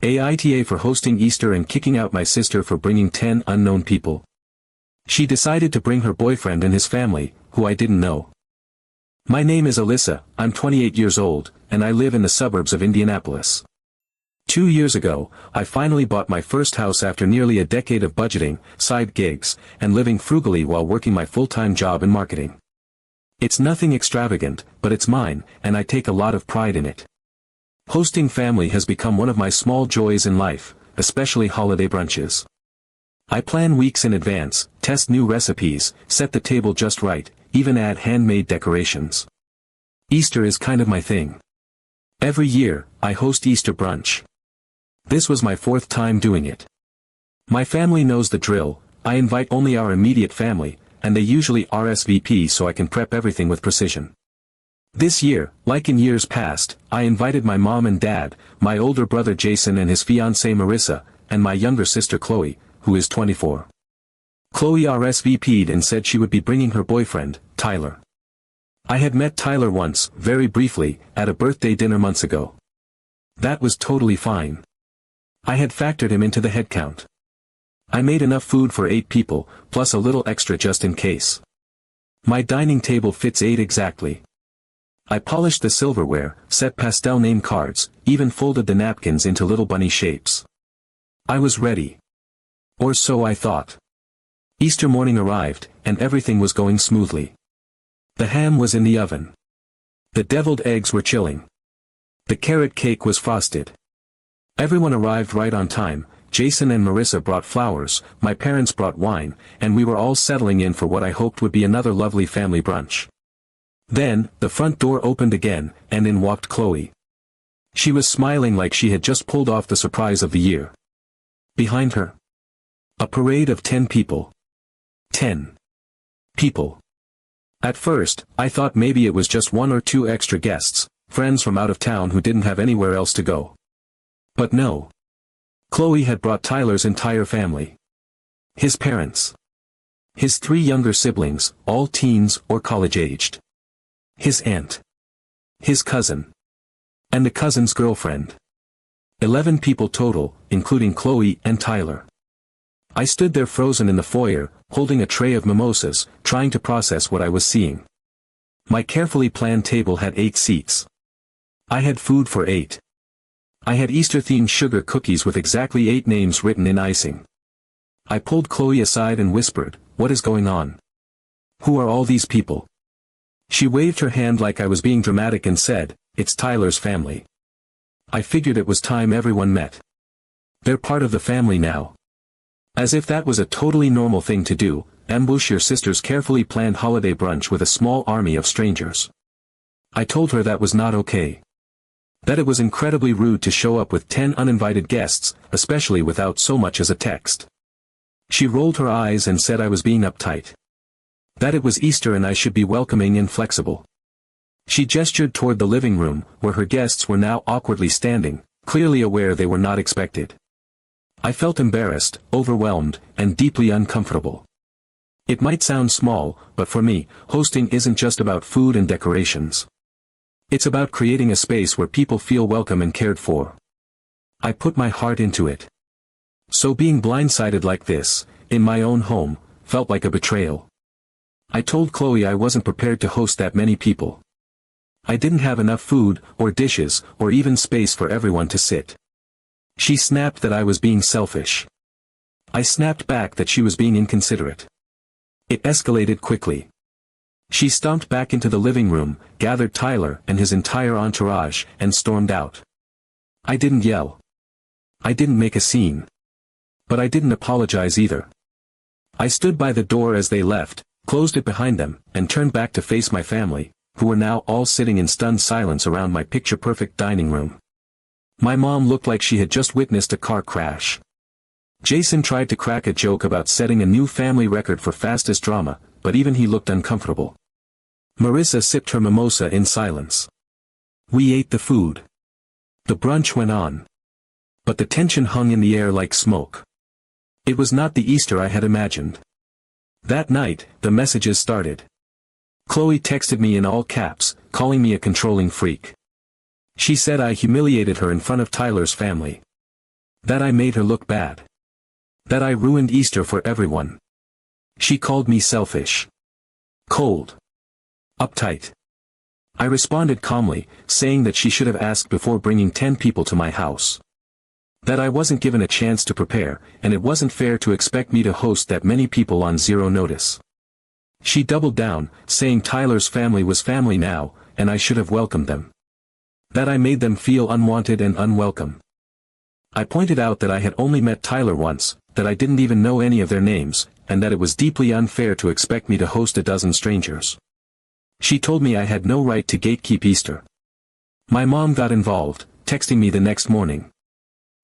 AITA for hosting Easter and kicking out my sister for bringing 10 unknown people. She decided to bring her boyfriend and his family, who I didn't know. My name is Alyssa, I'm 28 years old, and I live in the suburbs of Indianapolis. 2 years ago, I finally bought my first house after nearly a decade of budgeting, side gigs, and living frugally while working my full-time job in marketing. It's nothing extravagant, but it's mine, and I take a lot of pride in it. Hosting family has become one of my small joys in life, especially holiday brunches. I plan weeks in advance, test new recipes, set the table just right, even add handmade decorations. Easter is kind of my thing. Every year, I host Easter brunch. This was my 4th time doing it. My family knows the drill, I invite only our immediate family, and they usually RSVP so I can prep everything with precision. This year, like in years past, I invited my mom and dad, my older brother Jason and his fiancée Marissa, and my younger sister Chloe, who is 24. Chloe RSVP'd and said she would be bringing her boyfriend, Tyler. I had met Tyler once, very briefly, at a birthday dinner months ago. That was totally fine. I had factored him into the head count. I made enough food for 8 people, plus a little extra just in case. My dining table fits 8 exactly. I polished the silverware, set pastel name cards, even folded the napkins into little bunny shapes. I was ready. Or so I thought. Easter morning arrived, and everything was going smoothly. The ham was in the oven. The deviled eggs were chilling. The carrot cake was frosted. Everyone arrived right on time. Jason and Marissa brought flowers, my parents brought wine, and we were all settling in for what I hoped would be another lovely family brunch. Then, the front door opened again, and in walked Chloe. She was smiling like she had just pulled off the surprise of the year. Behind her, a parade of 10 people. 10 people. At first, I thought maybe it was just 1 or 2 extra guests, friends from out of town who didn't have anywhere else to go. But no. Chloe had brought Tyler's entire family. His parents. His 3 younger siblings, all teens or college-aged. His aunt. His cousin. And the cousin's girlfriend. 11 people total, including Chloe and Tyler. I stood there frozen in the foyer, holding a tray of mimosas, trying to process what I was seeing. My carefully planned table had 8 seats. I had food for 8. I had Easter-themed sugar cookies with exactly 8 names written in icing. I pulled Chloe aside and whispered, "What is going on? Who are all these people?" She waved her hand like I was being dramatic and said, "It's Tyler's family." I figured it was time everyone met. They're part of the family now. As if that was a totally normal thing to do, ambush your sister's carefully planned holiday brunch with a small army of strangers. I told her that was not okay. That it was incredibly rude to show up with 10 uninvited guests, especially without so much as a text. She rolled her eyes and said I was being uptight. That it was Easter and I should be welcoming and flexible. She gestured toward the living room, where her guests were now awkwardly standing, clearly aware they were not expected. I felt embarrassed, overwhelmed, and deeply uncomfortable. It might sound small, but for me, hosting isn't just about food and decorations. It's about creating a space where people feel welcome and cared for. I put my heart into it. So being blindsided like this, in my own home, felt like a betrayal. I told Chloe I wasn't prepared to host that many people. I didn't have enough food, or dishes, or even space for everyone to sit. She snapped that I was being selfish. I snapped back that she was being inconsiderate. It escalated quickly. She stomped back into the living room, gathered Tyler and his entire entourage, and stormed out. I didn't yell. I didn't make a scene. But I didn't apologize either. I stood by the door as they left, closed it behind them, and turned back to face my family, who were now all sitting in stunned silence around my picture-perfect dining room. My mom looked like she had just witnessed a car crash. Jason tried to crack a joke about setting a new family record for fastest drama, but even he looked uncomfortable. Marissa sipped her mimosa in silence. We ate the food. The brunch went on. But the tension hung in the air like smoke. It was not the Easter I had imagined. That night, the messages started. Chloe texted me in all caps, calling me a controlling freak. She said I humiliated her in front of Tyler's family. That I made her look bad. That I ruined Easter for everyone. She called me selfish. Cold. Uptight. I responded calmly, saying that she should have asked before bringing 10 people to my house. That I wasn't given a chance to prepare, and it wasn't fair to expect me to host that many people on zero notice. She doubled down, saying Tyler's family was family now, and I should have welcomed them. That I made them feel unwanted and unwelcome. I pointed out that I had only met Tyler once, that I didn't even know any of their names, and that it was deeply unfair to expect me to host a dozen strangers. She told me I had no right to gatekeep Easter. My mom got involved, texting me the next morning.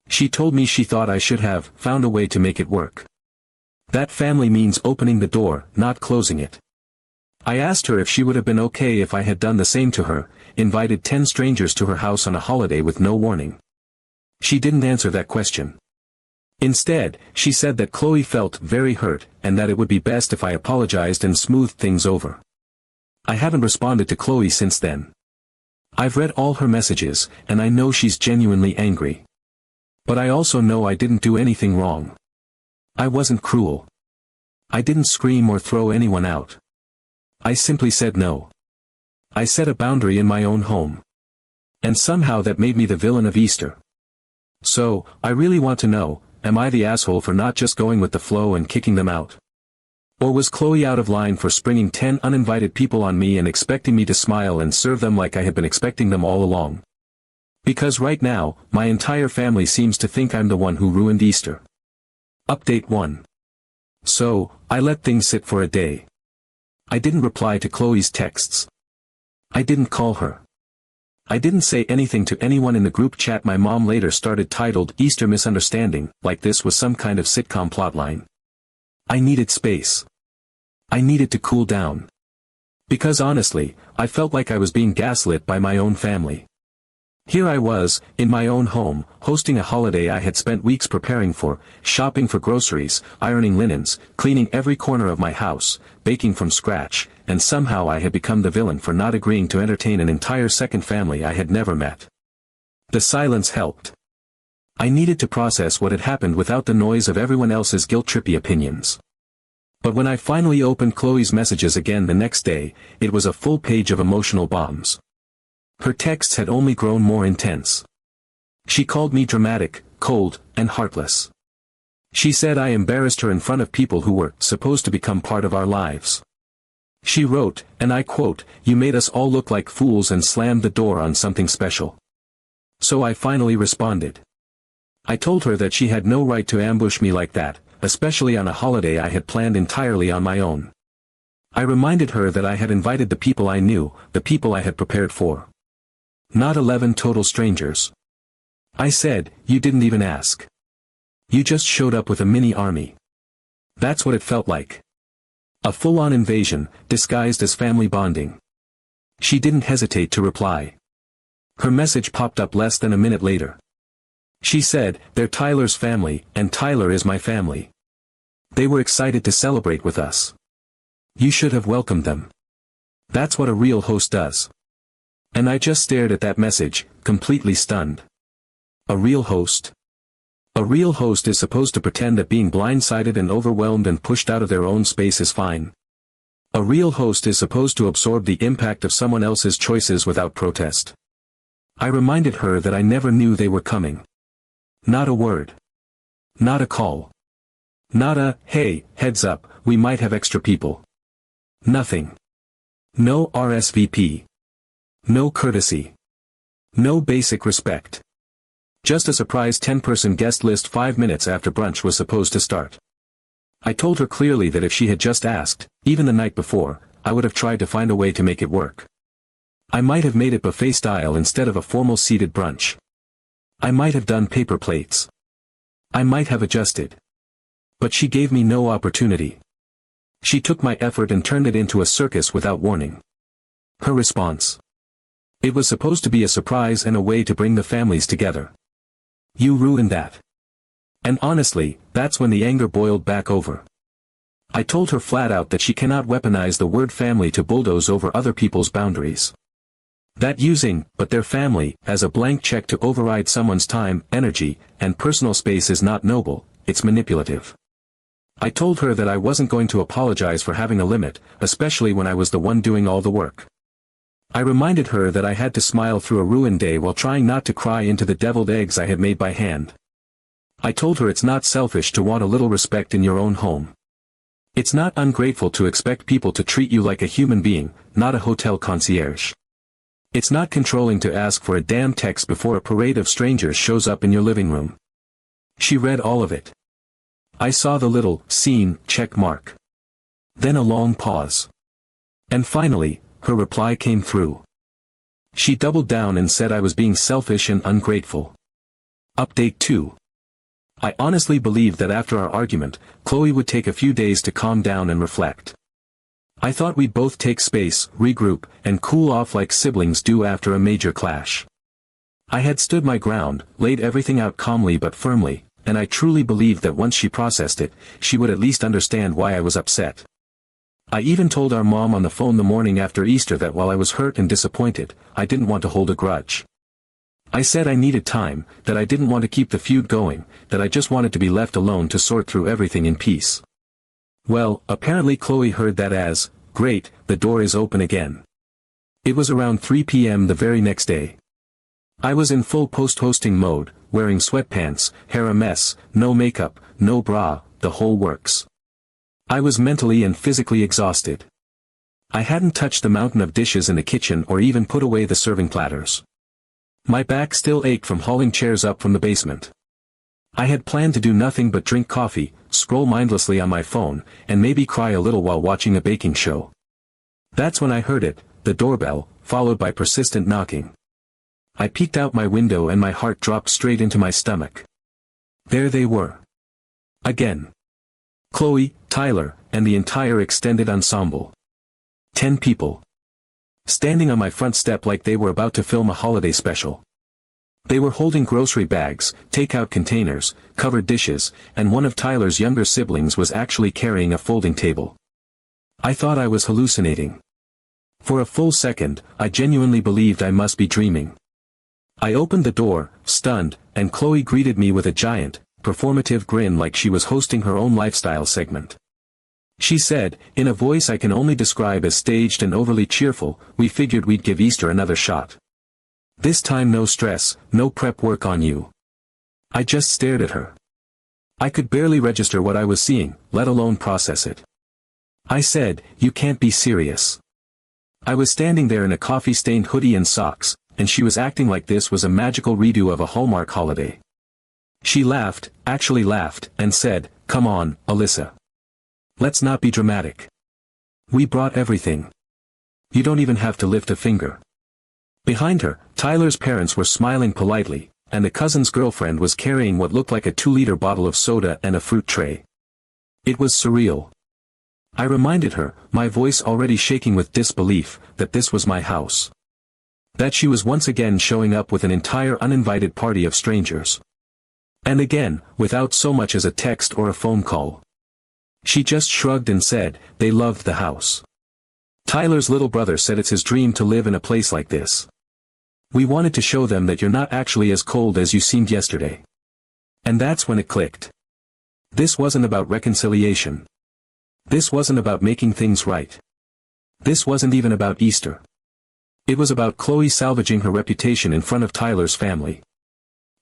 She told me she thought I should have found a way to make it work. That family means opening the door, not closing it. I asked her if she would have been okay if I had done the same to her, invited 10 strangers to her house on a holiday with no warning. She didn't answer that question. Instead, she said that Chloe felt very hurt, and that it would be best if I apologized and smoothed things over. I haven't responded to Chloe since then. I've read all her messages, and I know she's genuinely angry. But I also know I didn't do anything wrong. I wasn't cruel. I didn't scream or throw anyone out. I simply said no. I set a boundary in my own home. And somehow that made me the villain of Easter. So, I really want to know, am I the asshole for not just going with the flow and kicking them out? Or was Chloe out of line for springing 10 uninvited people on me and expecting me to smile and serve them like I had been expecting them all along? Because right now, my entire family seems to think I'm the one who ruined Easter. Update 1. So, I let things sit for a day. I didn't reply to Chloe's texts. I didn't call her. I didn't say anything to anyone in the group chat my mom later started titled Easter Misunderstanding, like this was some kind of sitcom plotline. I needed space. I needed to cool down. Because honestly, I felt like I was being gaslit by my own family. Here I was, in my own home, hosting a holiday I had spent weeks preparing for, shopping for groceries, ironing linens, cleaning every corner of my house, baking from scratch, and somehow I had become the villain for not agreeing to entertain an entire second family I had never met. The silence helped. I needed to process what had happened without the noise of everyone else's guilt-trippy opinions. But when I finally opened Chloe's messages again the next day, it was a full page of emotional bombs. Her texts had only grown more intense. She called me dramatic, cold, and heartless. She said I embarrassed her in front of people who were supposed to become part of our lives. She wrote, and I quote, "You made us all look like fools and slammed the door on something special." So I finally responded. I told her that she had no right to ambush me like that, especially on a holiday I had planned entirely on my own. I reminded her that I had invited the people I knew, the people I had prepared for. Not 11 total strangers. I said, "You didn't even ask. You just showed up with a mini army." That's what it felt like. A full-on invasion, disguised as family bonding. She didn't hesitate to reply. Her message popped up less than a minute later. She said, "They're Tyler's family, and Tyler is my family. They were excited to celebrate with us. You should have welcomed them. That's what a real host does." And I just stared at that message, completely stunned. A real host? A real host is supposed to pretend that being blindsided and overwhelmed and pushed out of their own space is fine. A real host is supposed to absorb the impact of someone else's choices without protest. I reminded her that I never knew they were coming. Not a word. Not a call. Not a, "Hey, heads up, we might have extra people." Nothing. No RSVP. No courtesy. No basic respect. Just a surprise 10-person guest list 5 minutes after brunch was supposed to start. I told her clearly that if she had just asked, even the night before, I would have tried to find a way to make it work. I might have made it buffet style instead of a formal seated brunch. I might have done paper plates. I might have adjusted. But she gave me no opportunity. She took my effort and turned it into a circus without warning. Her response. It was supposed to be a surprise and a way to bring the families together. You ruined that. And honestly, that's when the anger boiled back over. I told her flat out that she cannot weaponize the word family to bulldoze over other people's boundaries. That using, but their family, as a blank check to override someone's time, energy, and personal space is not noble, it's manipulative. I told her that I wasn't going to apologize for having a limit, especially when I was the one doing all the work. I reminded her that I had to smile through a ruined day while trying not to cry into the deviled eggs I had made by hand. I told her it's not selfish to want a little respect in your own home. It's not ungrateful to expect people to treat you like a human being, not a hotel concierge. It's not controlling to ask for a damn text before a parade of strangers shows up in your living room. She read all of it. I saw the little, seen, check mark. Then a long pause. And finally, her reply came through. She doubled down and said I was being selfish and ungrateful. Update 2. I honestly believed that after our argument, Chloe would take a few days to calm down and reflect. I thought we'd both take space, regroup, and cool off like siblings do after a major clash. I had stood my ground, laid everything out calmly but firmly, and I truly believed that once she processed it, she would at least understand why I was upset. I even told our mom on the phone the morning after Easter that while I was hurt and disappointed, I didn't want to hold a grudge. I said I needed time, that I didn't want to keep the feud going, that I just wanted to be left alone to sort through everything in peace. Well, apparently Chloe heard that as, great, the door is open again. It was around 3 p.m. the very next day. I was in full post-hosting mode, wearing sweatpants, hair a mess, no makeup, no bra, the whole works. I was mentally and physically exhausted. I hadn't touched the mountain of dishes in the kitchen or even put away the serving platters. My back still ached from hauling chairs up from the basement. I had planned to do nothing but drink coffee, scroll mindlessly on my phone, and maybe cry a little while watching a baking show. That's when I heard it, the doorbell, followed by persistent knocking. I peeked out my window and my heart dropped straight into my stomach. There they were. Again. Chloe, Tyler, and the entire extended ensemble. 10 people. Standing on my front step like they were about to film a holiday special. They were holding grocery bags, takeout containers, covered dishes, and one of Tyler's younger siblings was actually carrying a folding table. I thought I was hallucinating. For a full second, I genuinely believed I must be dreaming. I opened the door, stunned, and Chloe greeted me with a giant, performative grin like she was hosting her own lifestyle segment. She said, in a voice I can only describe as staged and overly cheerful, "We figured we'd give Easter another shot. This time no stress, no prep work on you." I just stared at her. I could barely register what I was seeing, let alone process it. I said, "You can't be serious." I was standing there in a coffee-stained hoodie and socks, and she was acting like this was a magical redo of a Hallmark holiday. She laughed, actually laughed, and said, "Come on, Alyssa. Let's not be dramatic. We brought everything. You don't even have to lift a finger." Behind her, Tyler's parents were smiling politely, and the cousin's girlfriend was carrying what looked like a 2-liter bottle of soda and a fruit tray. It was surreal. I reminded her, my voice already shaking with disbelief, that this was my house. That she was once again showing up with an entire uninvited party of strangers. And again, without so much as a text or a phone call. She just shrugged and said, they loved the house. Tyler's little brother said it's his dream to live in a place like this. We wanted to show them that you're not actually as cold as you seemed yesterday. And that's when it clicked. This wasn't about reconciliation. This wasn't about making things right. This wasn't even about Easter. It was about Chloe salvaging her reputation in front of Tyler's family.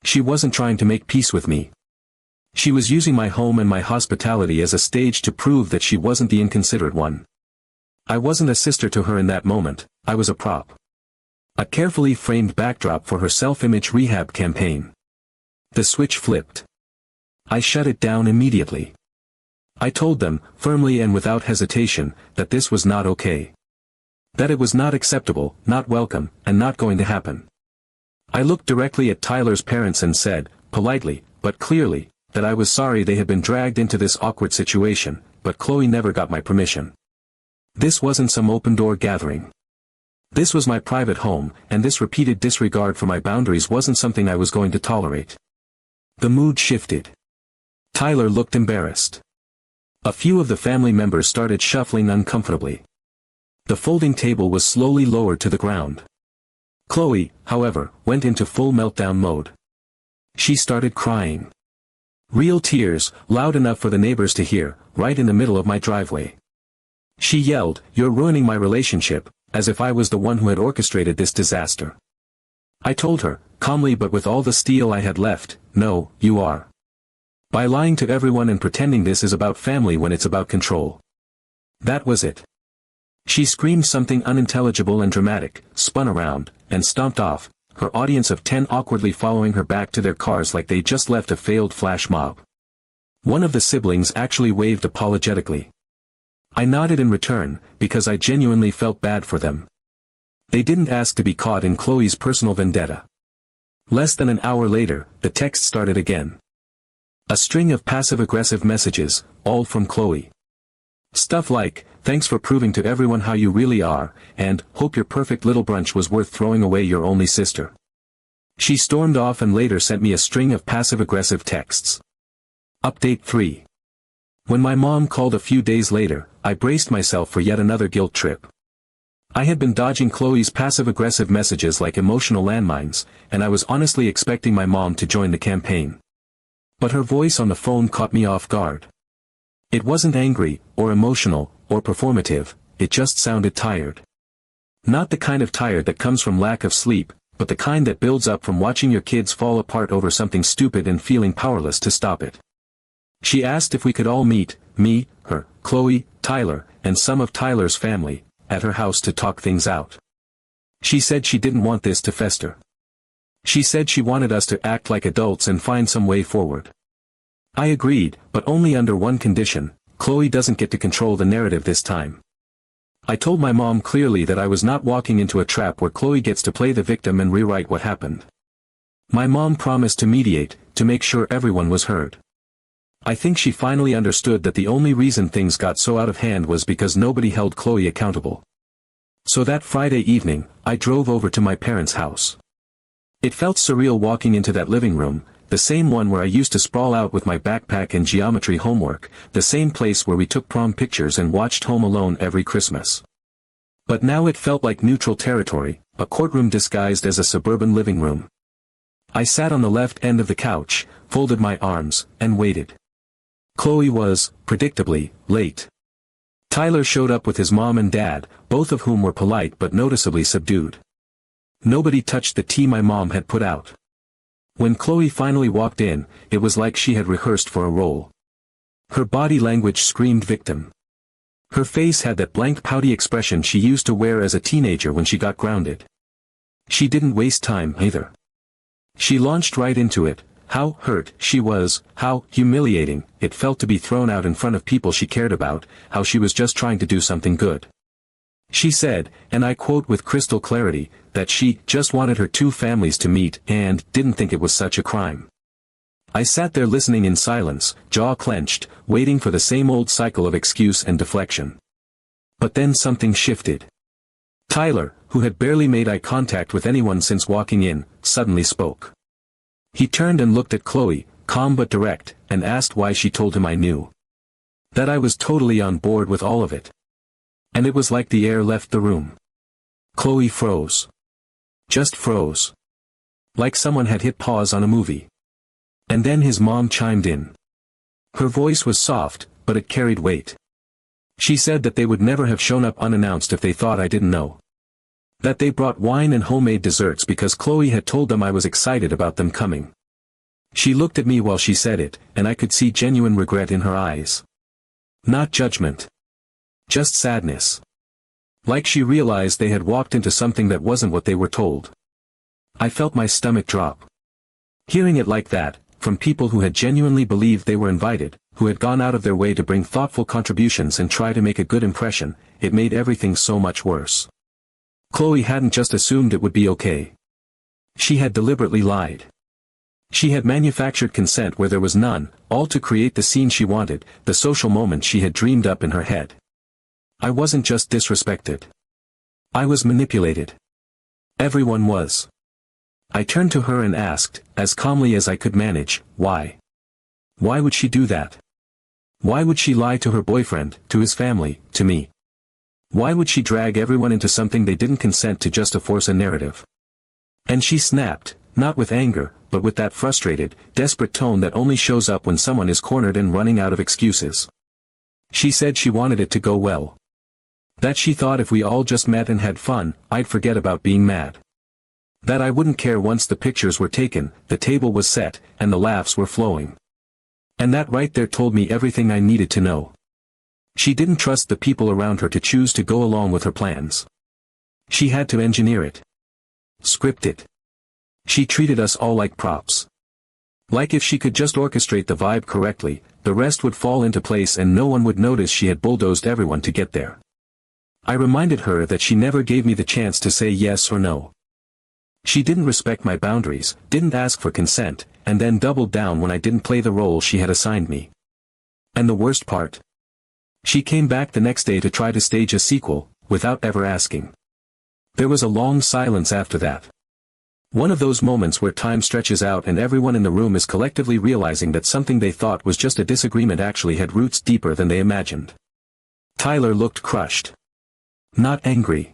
She wasn't trying to make peace with me. She was using my home and my hospitality as a stage to prove that she wasn't the inconsiderate one. I wasn't a sister to her in that moment, I was a prop. A carefully framed backdrop for her self-image rehab campaign. The switch flipped. I shut it down immediately. I told them, firmly and without hesitation, that this was not okay. That it was not acceptable, not welcome, and not going to happen. I looked directly at Tyler's parents and said, politely, but clearly, that I was sorry they had been dragged into this awkward situation, but Chloe never got my permission. This wasn't some open-door gathering. This was my private home, and this repeated disregard for my boundaries wasn't something I was going to tolerate. The mood shifted. Tyler looked embarrassed. A few of the family members started shuffling uncomfortably. The folding table was slowly lowered to the ground. Chloe, however, went into full meltdown mode. She started crying. Real tears, loud enough for the neighbors to hear, right in the middle of my driveway. She yelled, "You're ruining my relationship," as if I was the one who had orchestrated this disaster. I told her, calmly but with all the steel I had left, "No, you are. By lying to everyone and pretending this is about family when it's about control." That was it. She screamed something unintelligible and dramatic, spun around, and stomped off, her audience of 10 awkwardly following her back to their cars like they just left a failed flash mob. One of the siblings actually waved apologetically. I nodded in return, because I genuinely felt bad for them. They didn't ask to be caught in Chloe's personal vendetta. Less than an hour later, the text started again. A string of passive-aggressive messages, all from Chloe. Stuff like, "Thanks for proving to everyone how you really are," and "Hope your perfect little brunch was worth throwing away your only sister." She stormed off and later sent me a string of passive-aggressive texts. Update 3. When my mom called a few days later, I braced myself for yet another guilt trip. I had been dodging Chloe's passive-aggressive messages like emotional landmines, and I was honestly expecting my mom to join the campaign. But her voice on the phone caught me off guard. It wasn't angry, or emotional, or performative, it just sounded tired. Not the kind of tired that comes from lack of sleep, but the kind that builds up from watching your kids fall apart over something stupid and feeling powerless to stop it. She asked if we could all meet, me, her, Chloe, Tyler, and some of Tyler's family, at her house to talk things out. She said she didn't want this to fester. She said she wanted us to act like adults and find some way forward. I agreed, but only under one condition: Chloe doesn't get to control the narrative this time. I told my mom clearly that I was not walking into a trap where Chloe gets to play the victim and rewrite what happened. My mom promised to mediate, to make sure everyone was heard. I think she finally understood that the only reason things got so out of hand was because nobody held Chloe accountable. So that Friday evening, I drove over to my parents' house. It felt surreal walking into that living room, the same one where I used to sprawl out with my backpack and geometry homework, the same place where we took prom pictures and watched Home Alone every Christmas. But now it felt like neutral territory, a courtroom disguised as a suburban living room. I sat on the left end of the couch, folded my arms, and waited. Chloe was, predictably, late. Tyler showed up with his mom and dad, both of whom were polite but noticeably subdued. Nobody touched the tea my mom had put out. When Chloe finally walked in, it was like she had rehearsed for a role. Her body language screamed victim. Her face had that blank pouty expression she used to wear as a teenager when she got grounded. She didn't waste time, either. She launched right into it. How hurt she was, how humiliating it felt to be thrown out in front of people she cared about, how she was just trying to do something good. She said, and I quote with crystal clarity, that she just wanted her two families to meet and didn't think it was such a crime. I sat there listening in silence, jaw clenched, waiting for the same old cycle of excuse and deflection. But then something shifted. Tyler, who had barely made eye contact with anyone since walking in, suddenly spoke. He turned and looked at Chloe, calm but direct, and asked why she told him I knew. That I was totally on board with all of it. And it was like the air left the room. Chloe froze. Just froze. Like someone had hit pause on a movie. And then his mom chimed in. Her voice was soft, but it carried weight. She said that they would never have shown up unannounced if they thought I didn't know. That they brought wine and homemade desserts because Chloe had told them I was excited about them coming. She looked at me while she said it, and I could see genuine regret in her eyes. Not judgment. Just sadness. Like she realized they had walked into something that wasn't what they were told. I felt my stomach drop. Hearing it like that, from people who had genuinely believed they were invited, who had gone out of their way to bring thoughtful contributions and try to make a good impression, it made everything so much worse. Chloe hadn't just assumed it would be okay. She had deliberately lied. She had manufactured consent where there was none, all to create the scene she wanted, the social moment she had dreamed up in her head. I wasn't just disrespected. I was manipulated. Everyone was. I turned to her and asked, as calmly as I could manage, why? Why would she do that? Why would she lie to her boyfriend, to his family, to me? Why would she drag everyone into something they didn't consent to just to force a narrative? And she snapped, not with anger, but with that frustrated, desperate tone that only shows up when someone is cornered and running out of excuses. She said she wanted it to go well. That she thought if we all just met and had fun, I'd forget about being mad. That I wouldn't care once the pictures were taken, the table was set, and the laughs were flowing. And that right there told me everything I needed to know. She didn't trust the people around her to choose to go along with her plans. She had to engineer it. Script it. She treated us all like props. Like if she could just orchestrate the vibe correctly, the rest would fall into place and no one would notice she had bulldozed everyone to get there. I reminded her that she never gave me the chance to say yes or no. She didn't respect my boundaries, didn't ask for consent, and then doubled down when I didn't play the role she had assigned me. And the worst part? She came back the next day to try to stage a sequel, without ever asking. There was a long silence after that. One of those moments where time stretches out and everyone in the room is collectively realizing that something they thought was just a disagreement actually had roots deeper than they imagined. Tyler looked crushed. Not angry.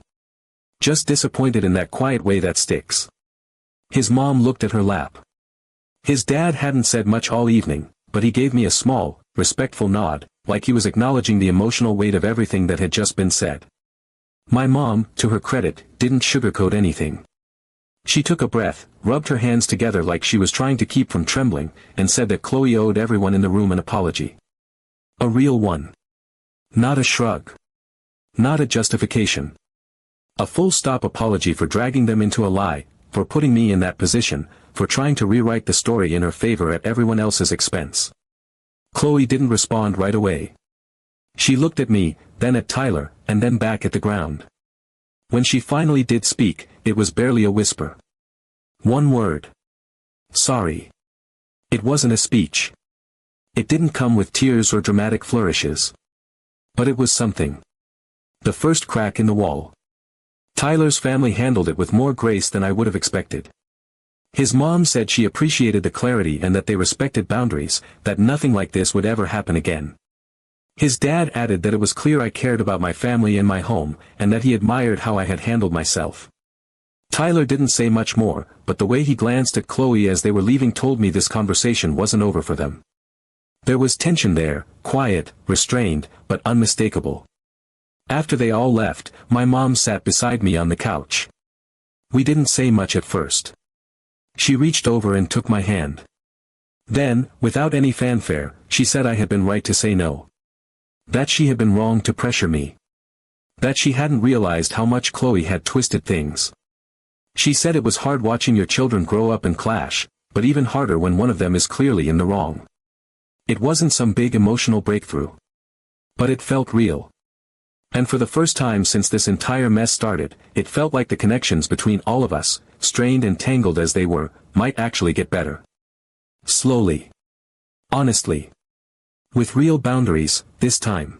Just disappointed in that quiet way that sticks. His mom looked at her lap. His dad hadn't said much all evening, but he gave me a small, respectful nod, like he was acknowledging the emotional weight of everything that had just been said. My mom, to her credit, didn't sugarcoat anything. She took a breath, rubbed her hands together like she was trying to keep from trembling, and said that Chloe owed everyone in the room an apology. A real one. Not a shrug. Not a justification. A full-stop apology for dragging them into a lie, for putting me in that position, for trying to rewrite the story in her favor at everyone else's expense. Chloe didn't respond right away. She looked at me, then at Tyler, and then back at the ground. When she finally did speak, it was barely a whisper. One word. Sorry. It wasn't a speech. It didn't come with tears or dramatic flourishes. But it was something. The first crack in the wall. Tyler's family handled it with more grace than I would have expected. His mom said she appreciated the clarity and that they respected boundaries, that nothing like this would ever happen again. His dad added that it was clear I cared about my family and my home, and that he admired how I had handled myself. Tyler didn't say much more, but the way he glanced at Chloe as they were leaving told me this conversation wasn't over for them. There was tension there, quiet, restrained, but unmistakable. After they all left, my mom sat beside me on the couch. We didn't say much at first. She reached over and took my hand. Then, without any fanfare, she said I had been right to say no. That she had been wrong to pressure me. That she hadn't realized how much Chloe had twisted things. She said it was hard watching your children grow up and clash, but even harder when one of them is clearly in the wrong. It wasn't some big emotional breakthrough. But it felt real. And for the first time since this entire mess started, it felt like the connections between all of us, strained and tangled as they were, might actually get better. Slowly. Honestly. With real boundaries, this time.